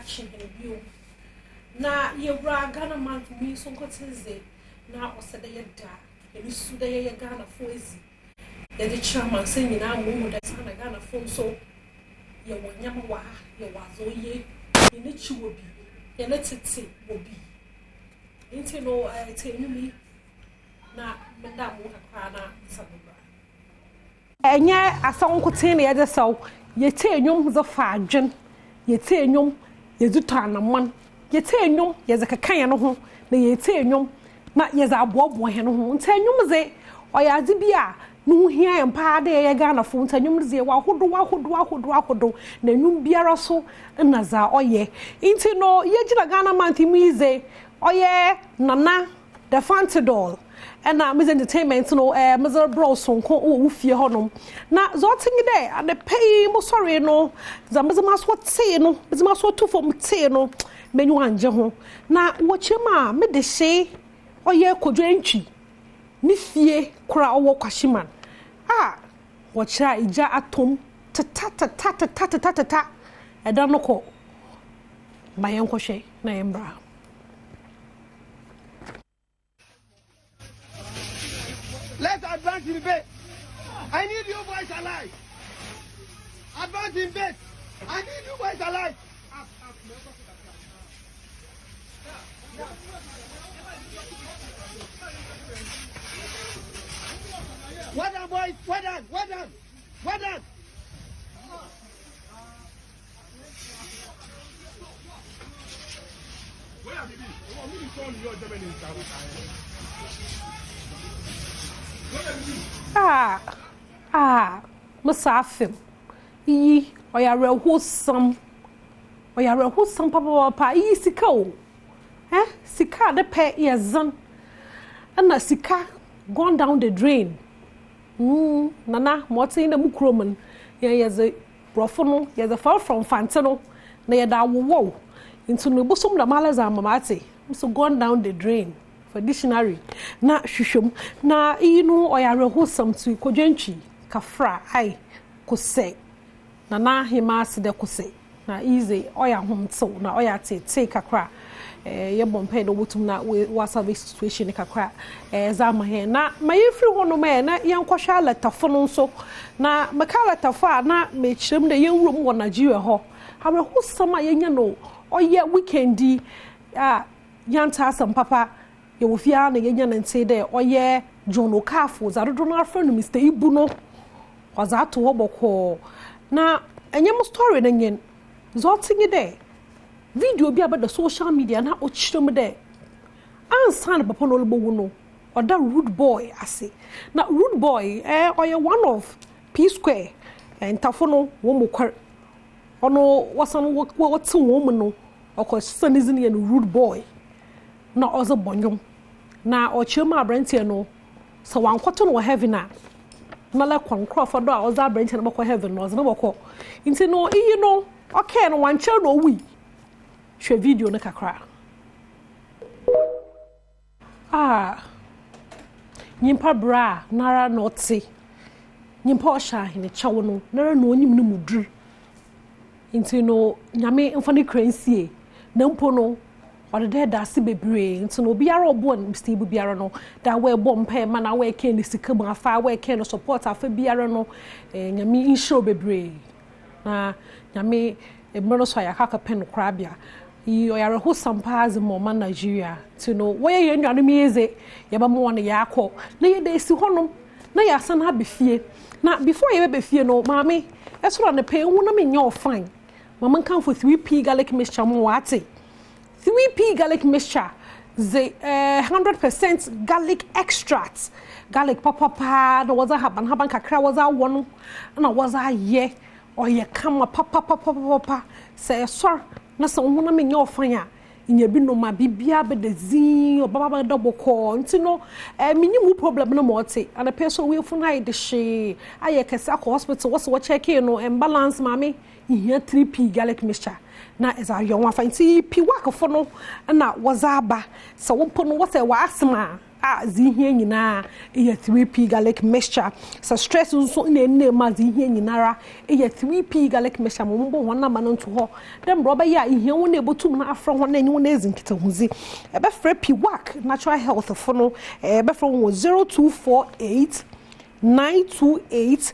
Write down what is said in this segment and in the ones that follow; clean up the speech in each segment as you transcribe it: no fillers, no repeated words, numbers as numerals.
action bio na ye bra Ghana man for me so kotenze na osede ye da eni sude ye Ghana fo ezi ye the chairman say nyina mo da sana Ghana fo so ye wonyam wa ye wazo ye ni chi obi ye na tete obi nti no tenumi na menda mo akwa na sabba enye asawon koten na ye de saw ye te enwom ze fa adwen ye te enwom ye zuto anaman ye te enwom ye ze kakan no ho na ye te enwom na ye za abobo he no ho nta enwom ze oyaze bia no hia empa de ye Ghana fo nta enwom ze wa hodo na enwom biara so na za oye nti no ye gina Ghana man ti mu ize oye nana the fantidol ena miz entertainment no mizer bro sonko wo fie honom na zo tingi de ade pay mo sorry no za miz maso te no miz maso to fo te no menyu anje ho na wo chema me de hye oye kodwo antwi ni fie kura owo kwashiman wo kira ija atom tata eda no ko mayen ko hwe na embra. Let's advance in bed. I need you boys alive. Advance in bed. I need you boys alive. Well done, boys. Well done. Well done. Well done. Where are Musafim. Oyare wholesome papa sika o. Sika de pe yezan. And sika gone down the drain. Nana, what's in the mukroman? Yes, a profono, yes, a far from Fantano. Near that woe. Into no bosom the malazam mamati. So gone down the drain. For dictionary na hwhwem na oyare wholesome to kodwanchi kafra ai kose na hima se de kose na easy oya homtew na oya tete kakra ye bompe do botum na wasa situation kakra za mahe na mayefri hono me na yankwohwa letafo no so na makala tafa na mechirem de yenwurom wo Nigeria ho awre wholesome yenya no oye weekendi yanta asam papa ye wo fia na yenya nante de oye John Okafo za dodo na afra no Mr. Ibu no waza to oboko na enye mo story na nyen zo tingi de video bi abada social media na o chirem de ansan papa no lobo wu no oda rude boy ase na rude boy oye one of P Square ntafo no wo mo kwar ono wasan wo te wo mo no okosanizin ye no rude boy na ozo bonyom na ochema abrantie no so wankwoto no heaven na la kwankro do a ozo abrantie no bokọ heaven no ozo no bokọ nti no no okay no wanche no wi hwe video no kakra nyimpa bra nara no te nyimpa osha hene chawo no nara no onyim no mudru nti no nyame mfani kransie na mpo no ode de da se bebre nti no biara obo Mr. Ibu biara no da we bom pe ma na we ken sika mu afa we ken support afa biara no nyame insure bebre na nyame ebro so ya kaka pen krabia yi oyare ho sampaz mo ma Nigeria ti no we ye nnuano mi eze ye ba mo ne ya akọ na ye da esi honom na ya san ha befie na before ye be befie no maami esoro ne pe hu na me nya ofan mama kan for 3p garlic mixture mo wate 3p garlic mixture the 100% garlic extract garlic papa no was a haban kakra was a one na was a ye or ye kama papa say sir na so hu na me nya ofan a nya bi no ma bibia be de zin baba double call nti no minimum problem no morte and the person we fu na de she aye kesa ko hospital was check in no imbalance mami here 3p garlic mixture na is a young one fancy p work for no na was aba so won no what say wa asma zihia nyina e 3p garlic mixture so stress nso na ma zihia nyinara e 3p garlic mixture mo mbo wona ma no nto ho dem bro ba ya ihia wona ebotum na afro ho na enyi wona ezinkita huzi e be frɛ p-wac natural health fo no e be frɛ wo 0248 928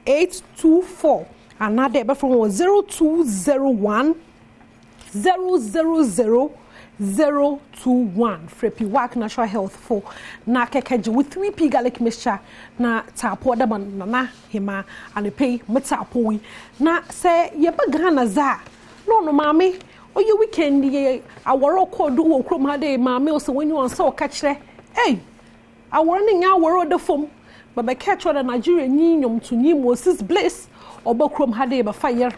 824 another be from 0201 000 021 Freppy Work Natural Health for na kekeji with 3p garlic mixture na tapo da na hima and pay metapo na say ye ba Ghana za no mami oye weekend ye aworo kodu wo krom ha dey mami o so when you answer o ka kire hey aworo ne nya aworo de fom ba be catch the Nigeria nyom to nyi Moses Bliss oba krom ha dey ba fire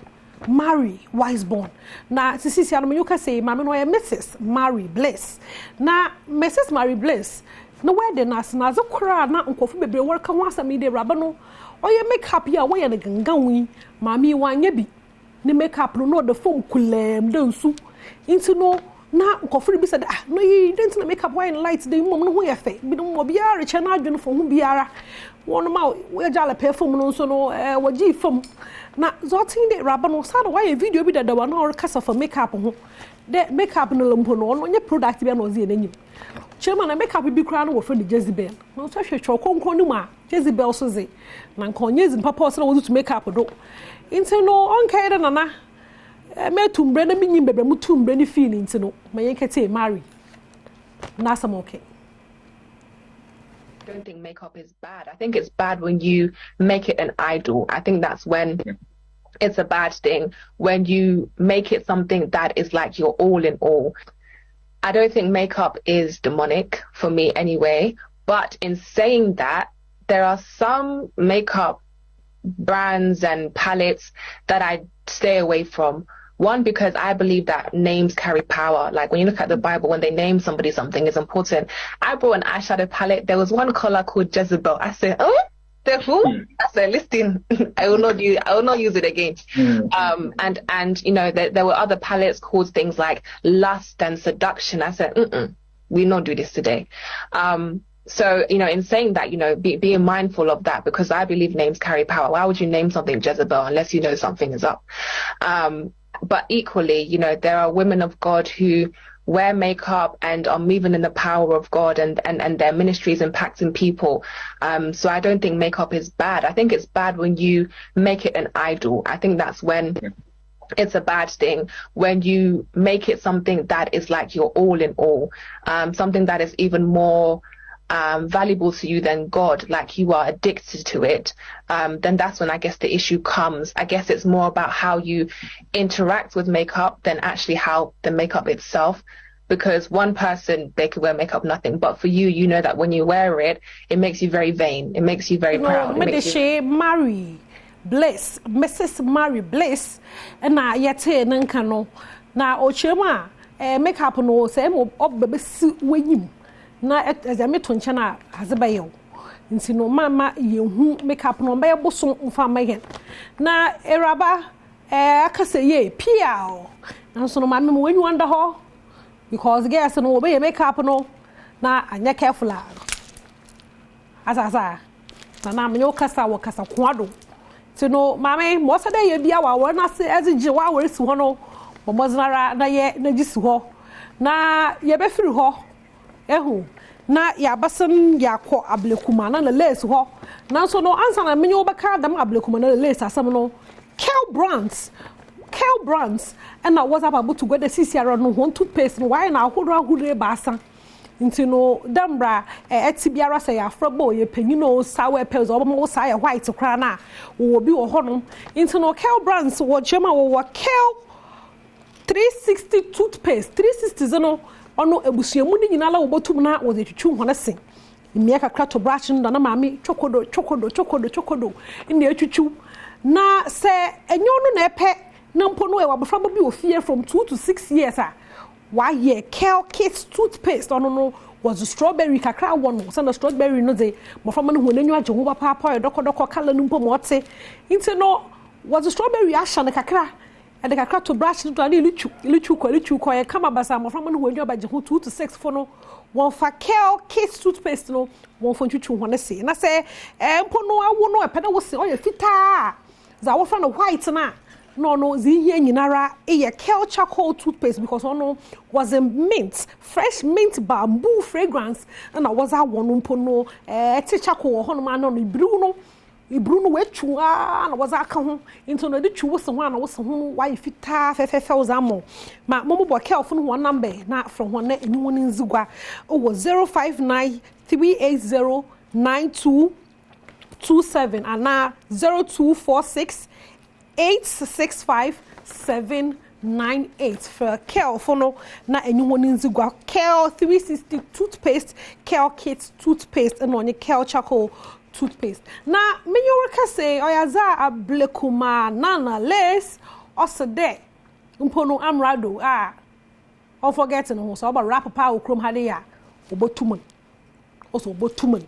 Mary Wiseborn na sisi anu you can say mama no Mrs. Mary Bliss na Mrs. Mary Bliss na wede na ze kura na nkofu bebre worka ho asami de raba no oye makeup ya wo ye ne ganganwi mami wanya bi ne makeup no the foam kulem de nsu into no na nkofu bi said ah no you didn't na makeup wine light de mom no ho ye fe bi no biara che na adwene fo ho biara won ma we jale perfume no so no waji fam na zotin de raba no sa no why video bi da wa na or kasa for makeup ho de makeup no lompo no onye product bi na ozi enanyim chema na makeup bi kura no wo friend Jezebel no so hwehwe konkon no ma Jezebel so ze na nkonye zin papa so na wo to makeup do into no on kai da na me tumbre na minyim bebe mu tumbre ni feel into no ma yenkete marry na some okay. I don't think makeup is bad. I think it's bad when you make it an idol. I think that's when it's a bad thing, when you make it something that is like your all in all. I don't think makeup is demonic for me anyway, but in saying that, there are some makeup brands and palettes that I stay away from. One, because I believe that names carry power. Like when you look at the Bible, when they name somebody something is important. I brought an eyeshadow palette. There was one color called Jezebel. I said, oh, the who? I said, listen, I will not use it again. And you know, there were other palettes called things like lust and seduction. I said, we not do this today. So, you know, in saying that, you know, being mindful of that, because I believe names carry power. Why would you name something Jezebel unless you know something is up? But equally, you know, there are women of God who wear makeup and are moving in the power of God and their ministry is impacting people. So I don't think makeup is bad. I think it's bad when you make it an idol. I think that's when it's a bad thing, when you make it something that is like your all in all, something that is even more valuable to you than God, like you are addicted to it, then that's when I guess the issue comes. I guess it's more about how you interact with makeup than actually how the makeup itself, because one person, they could wear makeup nothing, but for you, you know that when you wear it, it makes you very vain, it makes you very proud. Mary Bliss, Mrs. Mary Bliss, and na yete nankano na ochema makeup no say mo obebe wenyim na ezame tonche na azebayo nti no mama yehu makeup no be bosom mfa mayen na eraba akase ye piao na so no mama mo wenyu under ho because guess no be makeup no na anya careful asa na menyo kasa wo kasa kwado ti no mama mo se dey ye bia wa wo na se ezige wa wo si ho no mo znara na ye na gisi ho na ye be firi ho ehu na ya basam ya ko ablekuma na lace ho na so no ansa na menyo beka dam ablekuma na lace asam no Kel Brands and na was about to go the CCR no ho toothpaste no why na ahodo ba asa nti no dambra etibiara say afrabo ye panino sour pearls obo sa ya white kra na wo bi wo ho no nti no Kel Brands wo chema wo Kel 360 toothpaste 360 zeno ono ebusuamu ni nyina la wo botum na wozetwetwu ho na sen imi akakra to brush ndo na mami chokodo indi etwetwu na se enyo no na epe na mpo no e wabofra bi ofie from 2 to 6 years why ye Kel Kids toothpaste ono was strawberry kakra one so na strawberry no dey mofra no ho nanyu age ho papa doko color no mpo mote inte no was strawberry asha na kakra and the kakra to brush to ani lichu ko ye kama basa amofra mo no wenyo baje ho 2 to 6 for no won fa Kel Kids toothpaste no won fa twitwu ho ne se na se mpo no awo no epeda wo se oye fita za wo fa no white na no zi here nyinara e Kel charcoal toothpaste because ono was a mint fresh mint bamboo fragrance and I was a one mpo no charcoal ho no ma no ibru no wetu na was aka ho into no de twu so ho na wo so ho why fita fefefe uzamo ma momo bo Kel fo no one number na from ho na eni woni nzigwa o was 05938092227 and na 0246865798 for Kel for no na eni woni nzigwa Kel 360 toothpaste Kel Kids toothpaste and on Kel charcoal toothpaste. Na me you work say oyaza ablekuma nana lace osede mpono amrado o forgetting ho so about rap pa okrom hade ya obotuman also obotuman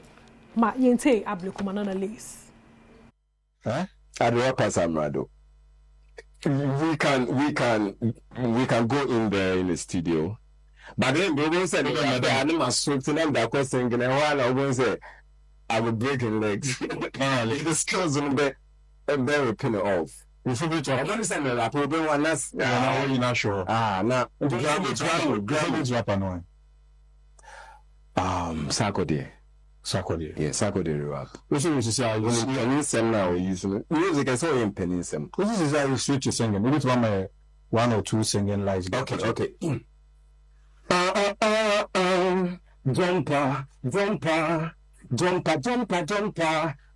ma yente ablekuma nana lace Adom pass amrado. We can go in there in the studio, but then they won't say the animal something and that question and while I won't say I will break your legs. The skills will be very pin off. You should be talking. I don't say that. We'll be one last. I'm not sure. Now. Grab rap and Sakode. Yeah, Sakode rap. Which is say Penisem now using music I saw in Penisem. This is how you switch your singing. Maybe one or two singing lines. Okay. Jumper.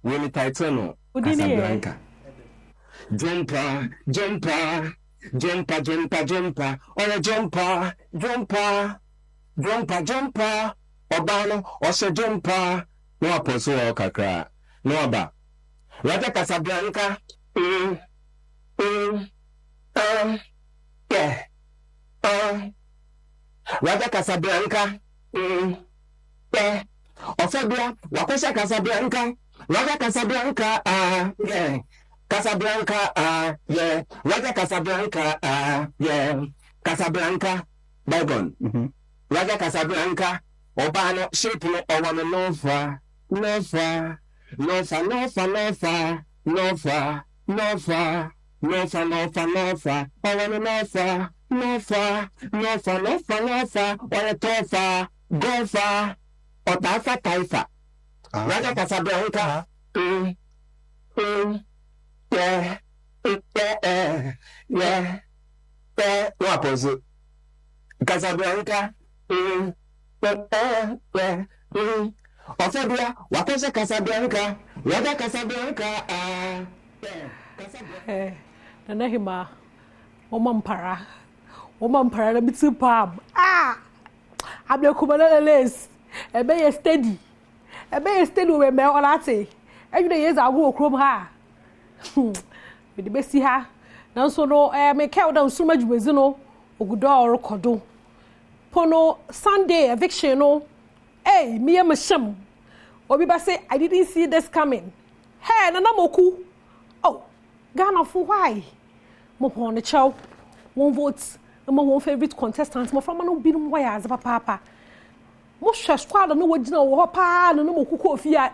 When it title Casablanca. Jumper. Or a jumper. Obano, Ose jumper. No apostle kakra. No aba. Raja Casablanca. Yeah. Raja Casablanca. Yeah. Ofebia, Wakosha Casablanca, Raja Casablanca, yeah. Casablanca, yeah. Raja Casablanca, yeah. Casablanca, Bygone. Raja Casablanca, Obano, shape no, Owana no far, go far. Otafa Taifa. Raja Casablanca. Yeah. No opposite. Casablanca. Ofebia, Wakosha Casablanca. Raja Casablanca. Nana hima. Omampara na bitu pub. Ablekuma na lace. Ebe ye steady we me olate every day is awu okrom ha me de besi ha na so no me Kel down so majumezi no ogudo orokodo pono Sunday eviction no me am sham obi ba say I didn't see this coming hey na moku Ghana for why mo pon chow one vote mo one favorite contestant mo from no binum why as papa mo hwe squad no wagina wo pa no mo kuko ofia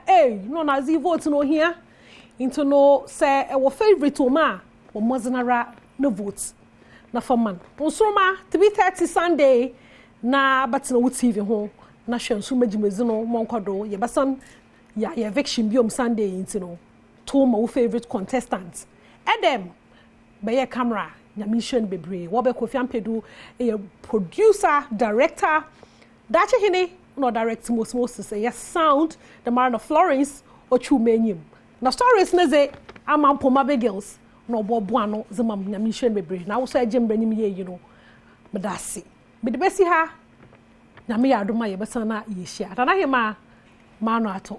no na zi vote no here into no say e wo favorite o ma wo mozinara no vote na faman onsoma 3:30 Sunday na batina wo TV ho na hwe nso magimezi no monkodo ye basan ya eviction biom Sunday into no to ma wo favorite contestant Adom be ye camera nyamishen bebre wo be Kofi Ampedu e producer director Dache hine no direct most say yes sound the man of Florence or chu menyim na stories na ze amampo mabe girls no bobo ano zemam na mission bebre na wo so agembra nim ye yi no medasi me de besi ha na me ya adoma ye besana ye hia tana hema ma no ato